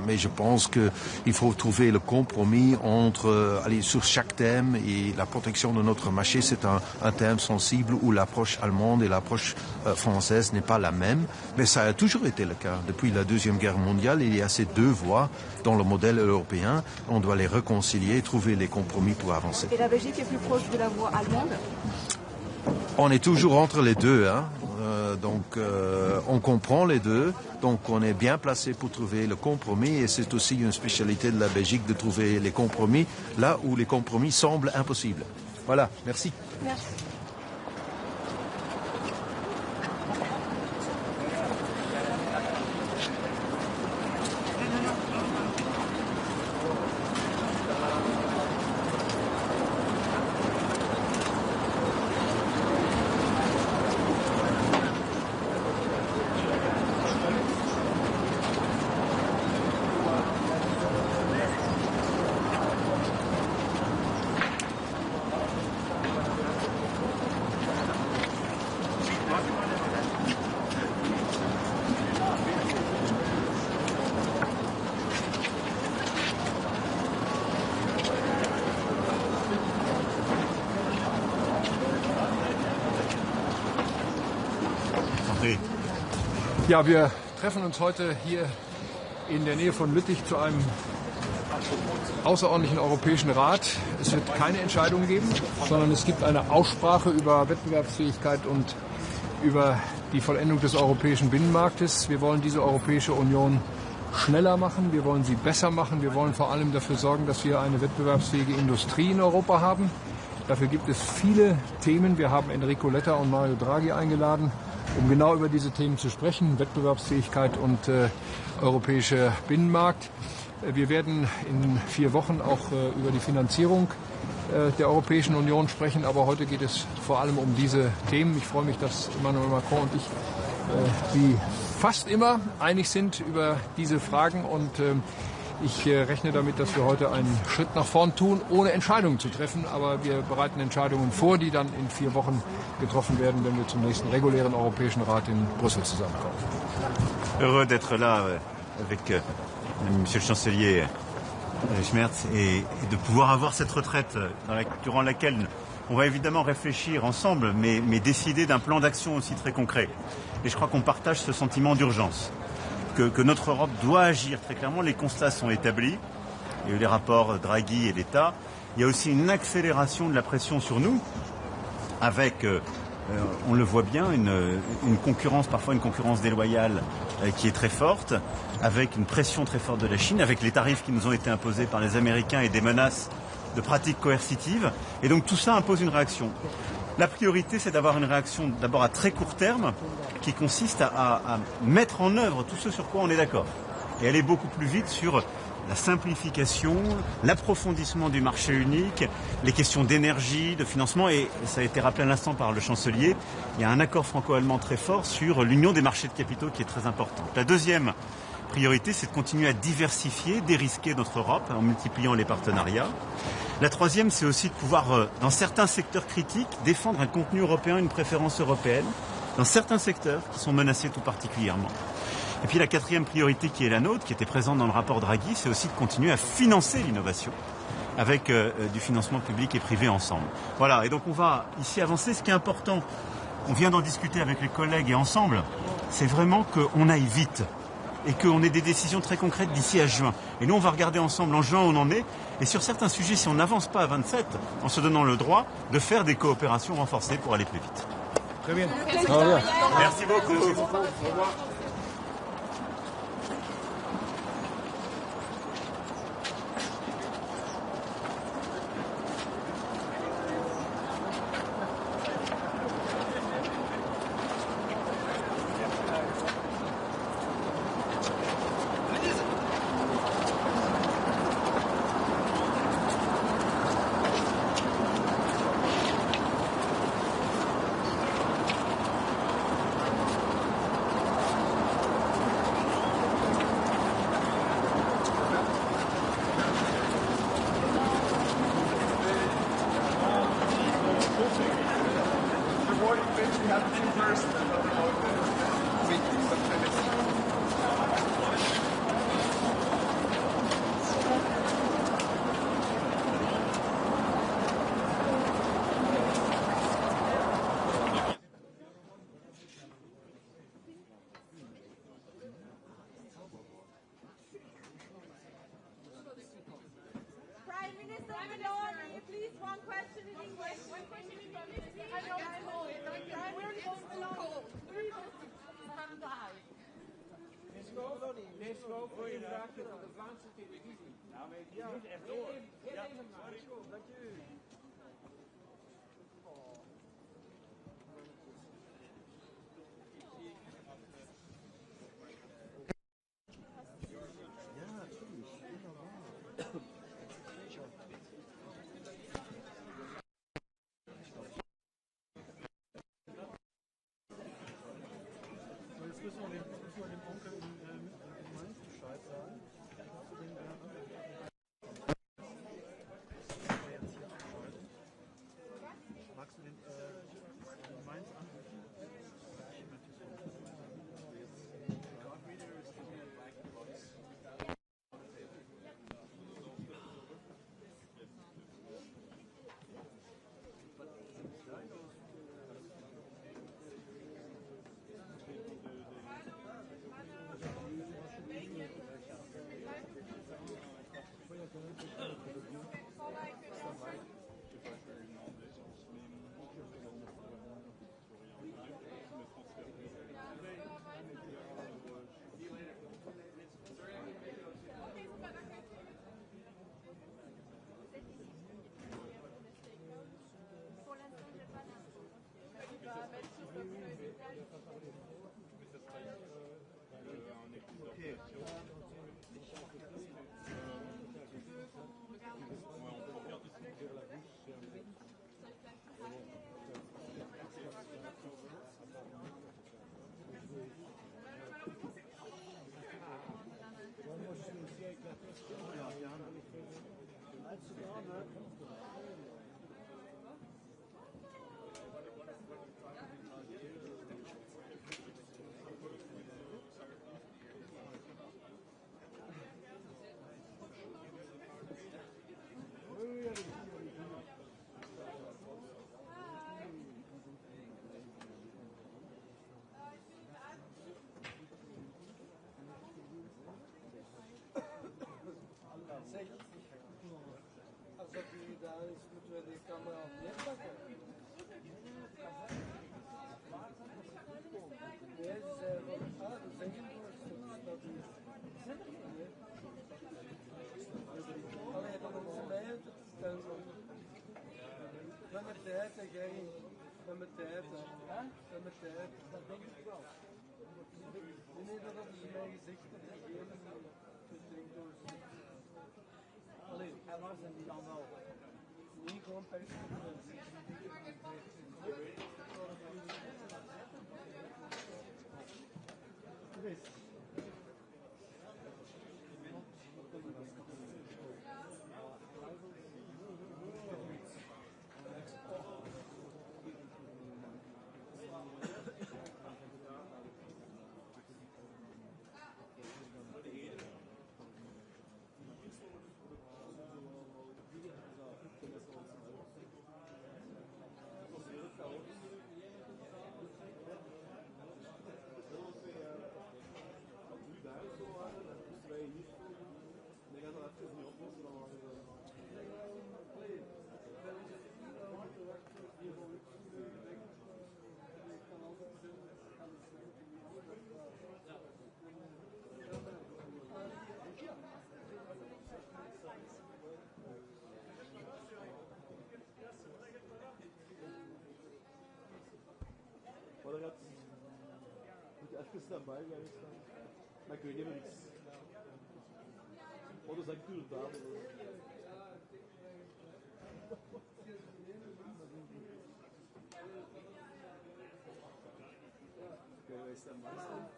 mais je pense qu'il faut trouver le compromis entre aller sur chaque thème, et la protection de notre marché, c'est un thème sensible où l'approche allemande et l'approche française n'est pas la même, mais ça a toujours été le cas. Depuis la Deuxième Guerre mondiale, il y a ces deux voies dans le modèle européen. On doit les réconcilier, trouver les compromis pour avancer. Et la Belgique est plus proche de la voie allemande? On est toujours entre les deux, hein. On comprend les deux, donc on est bien placé pour trouver le compromis, et c'est aussi une spécialité de la Belgique de trouver les compromis là où les compromis semblent impossibles. Voilà, merci. Merci. Ja, wir treffen uns heute hier in der Nähe von Lüttich zu einem außerordentlichen Europäischen Rat. Es wird keine Entscheidung geben, sondern es gibt eine Aussprache über Wettbewerbsfähigkeit und über die Vollendung des europäischen Binnenmarktes. Wir wollen diese Europäische Union schneller machen, wir wollen sie besser machen, wir wollen vor allem dafür sorgen, dass wir eine wettbewerbsfähige Industrie in Europa haben. Dafür gibt es viele Themen. Wir haben Enrico Letta und Mario Draghi eingeladen, um genau über diese Themen zu sprechen, Wettbewerbsfähigkeit und europäischer Binnenmarkt. Wir werden in 4 Wochen auch über die Finanzierung der Europäischen Union sprechen, aber heute geht es vor allem um diese Themen. Ich freue mich, dass Emmanuel Macron und ich wie fast immer einig sind über diese Fragen, und ich rechne damit, dass wir heute einen Schritt nach vorn tun, ohne Entscheidungen zu treffen. Aber wir bereiten Entscheidungen vor, die dann in 4 Wochen getroffen werden, wenn wir zum nächsten regulären Europäischen Rat in Brüssel zusammenkommen. Heureux d'être là avec Monsieur le Chancelier Merz et de pouvoir avoir cette retraite durant laquelle on va évidemment réfléchir ensemble, mais décider d'un plan d'action aussi très concret. Et je crois qu'on partage ce sentiment d'urgence. Que notre Europe doit agir très clairement. Les constats sont établis. Il y a eu les rapports Draghi et l'État. Il y a aussi une accélération de la pression sur nous, avec, on le voit bien, une concurrence, parfois une concurrence déloyale qui est très forte, avec une pression très forte de la Chine, avec les tarifs qui nous ont été imposés par les Américains et des menaces de pratiques coercitives. Et donc tout ça impose une réaction. La priorité, c'est d'avoir une réaction d'abord à très court terme, qui consiste à mettre en œuvre tout ce sur quoi on est d'accord. Et aller beaucoup plus vite sur la simplification, l'approfondissement du marché unique, les questions d'énergie, de financement. Et ça a été rappelé à l'instant par le chancelier, il y a un accord franco-allemand très fort sur l'union des marchés de capitaux qui est très importante. La deuxième priorité, c'est de continuer à diversifier, dérisquer notre Europe en multipliant les partenariats. La troisième, c'est aussi de pouvoir, dans certains secteurs critiques, défendre un contenu européen, une préférence européenne, dans certains secteurs qui sont menacés tout particulièrement. Et puis la quatrième priorité qui est la nôtre, qui était présente dans le rapport Draghi, c'est aussi de continuer à financer l'innovation avec du financement public et privé ensemble. Voilà, et donc on va ici avancer. Ce qui est important, on vient d'en discuter avec les collègues et ensemble, c'est vraiment qu'on aille vite et qu'on ait des décisions très concrètes d'ici à juin. Et nous, on va regarder ensemble en juin où on en est. Et sur certains sujets, si on n'avance pas à 27, en se donnant le droit de faire des coopérations renforcées pour aller plus vite. Très bien. Merci beaucoup. have reversed a lot of meetings, but let's see. Lees gewoon voor je vraagje van de Vlaamse televisie. Nou, weet je, niet echt door. Ja, dank u. Als u daar is, moeten we de camera op neerpakken. Nee, ze zei van, de zengenborst, dat is... Allee, dat is mij uit het stelsel. Met mijn tijd, hè, Gerry. Met mijn tijd, hè. Met mijn tijd. Dat denk ik wel. Nee, dat hadden ze mij gezegd, dat is geen Allee, en waar zijn die dan wel? Nee, gewoon per even dabei geweest zijn. Maar ik weet niet meer iets. Oh, dat is echt duur daar. Oké, wij staan bij staan.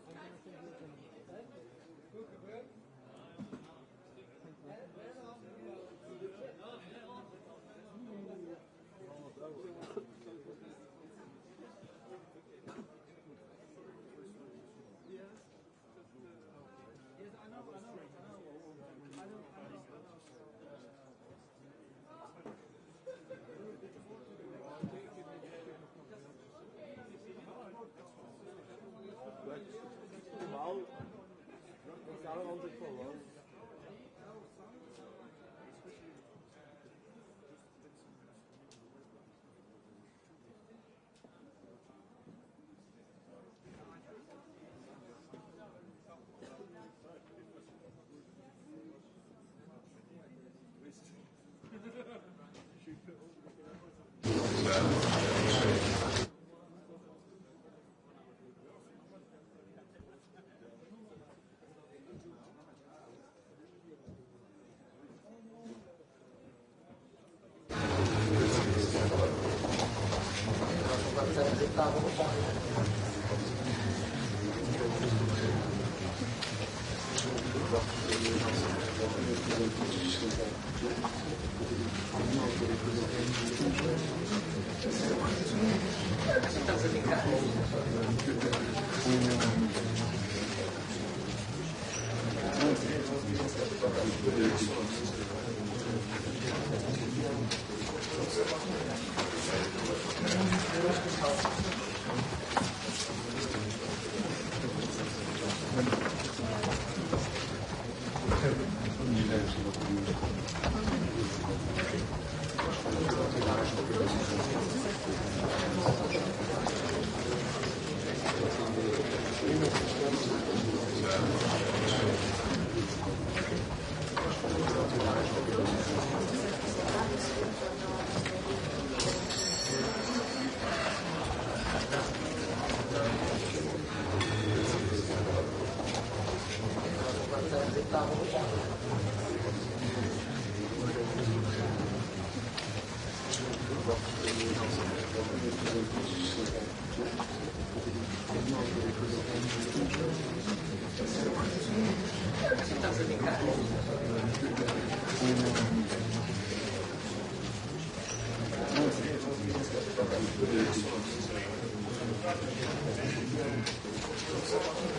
Thank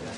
you.